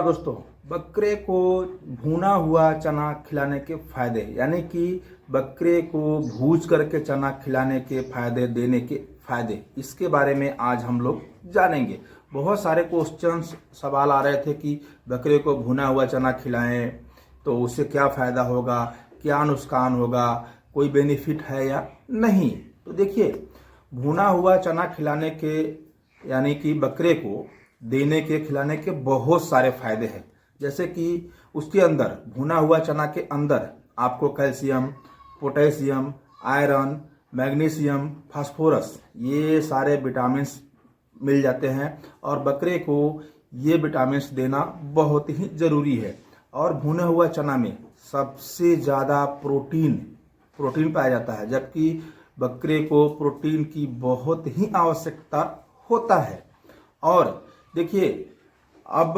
नमस्कार दोस्तों। बकरे को भुना हुआ चना खिलाने के फायदे, यानी कि बकरे को भूज करके चना खिलाने के फायदे, देने के फायदे, इसके बारे में आज हम लोग जानेंगे। बहुत सारे क्वेश्चंस सवाल आ रहे थे कि बकरे को भुना हुआ चना खिलाएं तो उससे क्या फायदा होगा, क्या नुकसान होगा, कोई बेनिफिट है या नहीं। तो देखिए, भुना हुआ चना खिलाने के यानी कि बकरे को देने के, खिलाने के बहुत सारे फायदे हैं। जैसे कि उसके अंदर, भुना हुआ चना के अंदर आपको calcium, potassium, iron, magnesium, phosphorus, ये सारे विटामिन्स मिल जाते हैं और बकरे को ये विटामिन्स देना बहुत ही ज़रूरी है। और भुने हुआ चना में सबसे ज़्यादा प्रोटीन पाया जाता है, जबकि बकरे को प्रोटीन की बहुत ही आवश्यकता होता है। और देखिए, अब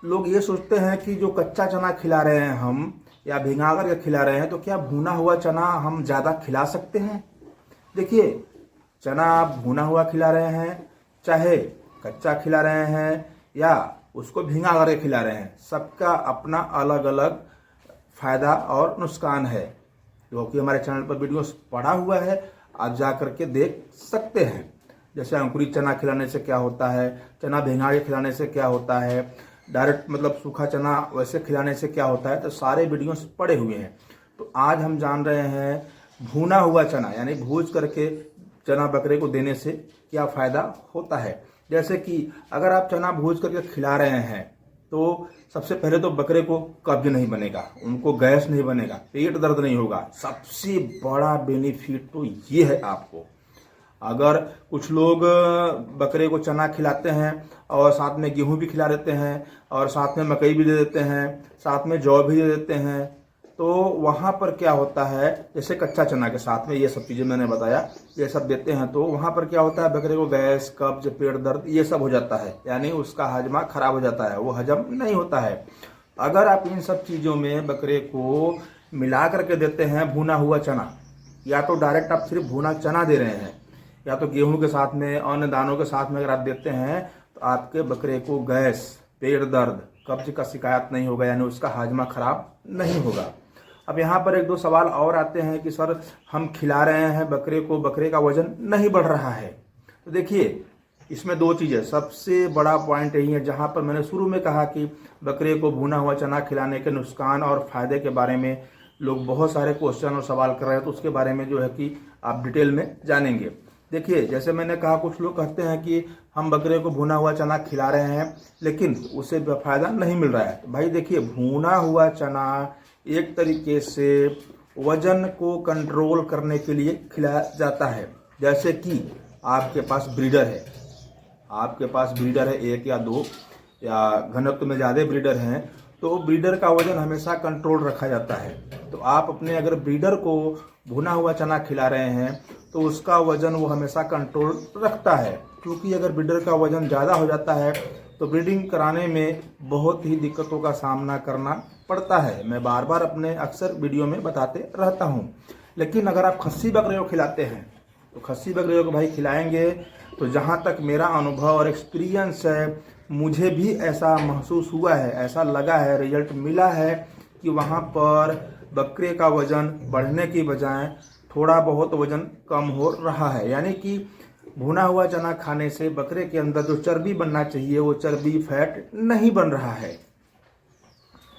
लोग ये सोचते हैं कि जो कच्चा चना खिला रहे हैं हम या भिंगा कर के खिला रहे हैं, तो क्या भुना हुआ चना हम ज़्यादा खिला सकते हैं? देखिए, चना आप भुना हुआ खिला रहे हैं, चाहे कच्चा खिला रहे हैं या उसको भिंगा करके खिला रहे हैं, सबका अपना अलग अलग फायदा और नुकसान है। क्योंकि हमारे चैनल पर वीडियो पड़ा हुआ है, आप जा करके देख सकते हैं। जैसे अंकुरित चना खिलाने से क्या होता है, चना भिंगा के खिलाने से क्या होता है, डायरेक्ट मतलब सूखा चना वैसे खिलाने से क्या होता है, तो सारे वीडियोस पड़े हुए हैं। तो आज हम जान रहे हैं भुना हुआ चना यानी भूज करके चना बकरे को देने से क्या फ़ायदा होता है। जैसे कि अगर आप चना भूज करके खिला रहे हैं तो सबसे पहले तो बकरे को कब्ज नहीं बनेगा, उनको गैस नहीं बनेगा, पेट दर्द नहीं होगा। सबसे बड़ा बेनिफिट तो ये है आपको। अगर कुछ लोग बकरे को चना खिलाते हैं और साथ में गेहूं भी खिला देते हैं और साथ में मकई भी दे देते हैं, साथ में जौ भी दे देते हैं, तो वहाँ पर क्या होता है, जैसे कच्चा चना के साथ में ये सब चीज़ें मैंने बताया, ये सब देते हैं, तो वहाँ पर क्या होता है, बकरे को गैस, कब्ज, पेट दर्द ये सब हो जाता है, यानी उसका हजमा खराब हो जाता है, वो हजम नहीं होता है। अगर आप इन सब चीज़ों में बकरे को मिला करके देते हैं भुना हुआ चना, या तो डायरेक्ट आप सिर्फ भुना चना दे रहे हैं या तो गेहूं के साथ में, अन्य दानों के साथ में अगर आप देते हैं, तो आपके बकरे को गैस, पेट दर्द, कब्ज का शिकायत नहीं होगा, यानी उसका हाजमा खराब नहीं होगा। अब यहाँ पर एक दो सवाल और आते हैं कि सर हम खिला रहे हैं बकरे को, बकरे का वजन नहीं बढ़ रहा है। तो देखिए, इसमें दो चीज़ें, सबसे बड़ा पॉइंट यही है, जहाँ पर मैंने शुरू में कहा कि बकरे को भुना हुआ चना खिलाने के नुकसान और फायदे के बारे में लोग बहुत सारे क्वेश्चन और सवाल कर रहे हैं, तो उसके बारे में जो है कि आप डिटेल में जानेंगे। देखिए, जैसे मैंने कहा, कुछ लोग कहते हैं कि हम बकरे को भुना हुआ चना खिला रहे हैं लेकिन उससे फ़ायदा नहीं मिल रहा है। तो भाई देखिए, भुना हुआ चना एक तरीके से वजन को कंट्रोल करने के लिए खिलाया जाता है। जैसे कि आपके पास ब्रीडर है, एक या दो या घनत्व में ज़्यादा ब्रीडर हैं, तो ब्रीडर का वजन हमेशा कंट्रोल रखा जाता है। तो आप अपने अगर ब्रीडर को भुना हुआ चना खिला रहे हैं तो उसका वजन वो हमेशा कंट्रोल रखता है, क्योंकि अगर ब्रीडर का वजन ज़्यादा हो जाता है तो ब्रीडिंग कराने में बहुत ही दिक्कतों का सामना करना पड़ता है। मैं बार बार अपने अक्सर वीडियो में बताते रहता हूँ। लेकिन अगर आप खस्सी बकरे को खिलाते हैं तो खस्सी बकरे को भाई खिलाएंगे, तो जहाँ तक मेरा अनुभव और एक्सपीरियंस है, मुझे भी ऐसा महसूस हुआ है, ऐसा लगा है, रिजल्ट मिला है कि वहाँ पर बकरे का वजन बढ़ने की बजाय थोड़ा बहुत वजन कम हो रहा है। यानी कि भुना हुआ चना खाने से बकरे के अंदर जो चर्बी बनना चाहिए वो चर्बी, फैट नहीं बन रहा है।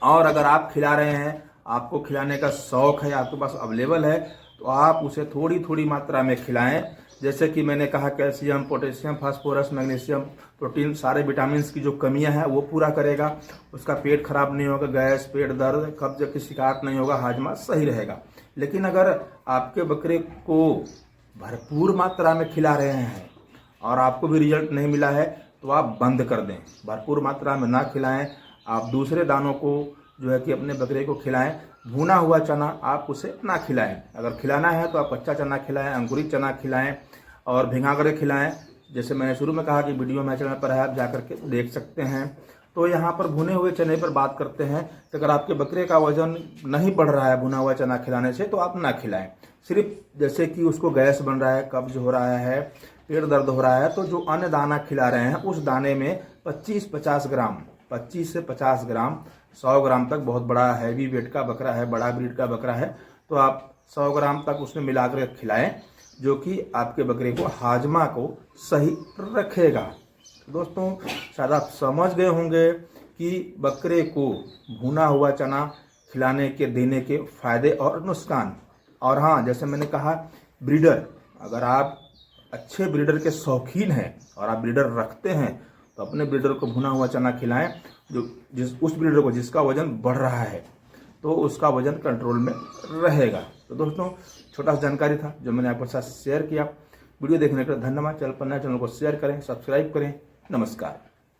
और अगर आप खिला रहे हैं, आपको खिलाने का शौक़ है, आपके पास अवेलेबल है, तो आप उसे थोड़ी थोड़ी मात्रा में खिलाएं। जैसे कि मैंने कहा, calcium, potassium, phosphorus, magnesium, protein, सारे विटामिन्स की जो कमियां हैं वो पूरा करेगा। उसका पेट खराब नहीं होगा, गैस, पेट दर्द, कब्ज की शिकायत नहीं होगा, हाजमा सही रहेगा। लेकिन अगर आपके बकरे को भरपूर मात्रा में खिला रहे हैं और आपको भी रिजल्ट नहीं मिला है, तो आप बंद कर दें, भरपूर मात्रा में ना खिलाएं। आप दूसरे दानों को जो है कि अपने बकरे को खिलाएं। भुना हुआ चना आप उसे ना खिलाएं। अगर खिलाना है तो आप कच्चा चना खिलाएं, अंकुरित चना खिलाएं और भिंगा कर खिलाएं। जैसे मैंने शुरू में कहा कि वीडियो मेरे चैनल पर है, आप जाकर के देख सकते हैं। तो यहाँ पर भुने हुए चने पर बात करते हैं कि अगर आपके बकरे का वजन नहीं बढ़ रहा है भुना हुआ चना खिलाने से, तो आप ना खिलाएं। सिर्फ जैसे कि उसको गैस बन रहा है, कब्ज हो रहा है, पेट दर्द हो रहा है, तो जो अन्य दाना खिला रहे हैं उस दाने में 25-50 ग्राम 25 से 50 ग्राम, 100 ग्राम तक बहुत बड़ा हैवी वेट का बकरा है, बड़ा ब्रीड का बकरा है, तो आप 100 ग्राम तक उसमें मिलाकर खिलाएं, जो कि आपके बकरे को हाजमा को सही रखेगा। तो दोस्तों, शायद आप समझ गए होंगे कि बकरे को भुना हुआ चना खिलाने के देने के फायदे और नुकसान। और हाँ, जैसे मैंने कहा, ब्रीडर, अगर आप अच्छे ब्रीडर के शौकीन हैं और आप ब्रीडर रखते हैं तो अपने ब्रीडर को भुना हुआ चना खिलाएं, जो उस ब्रीडर को जिसका वजन बढ़ रहा है तो उसका वजन कंट्रोल में रहेगा। तो दोस्तों, छोटा सा जानकारी था जो मैंने आपके साथ शेयर किया। वीडियो देखने के लिए धन्यवाद। चैनल पर नए, चैनल को शेयर करें, सब्सक्राइब करें। नमस्कार।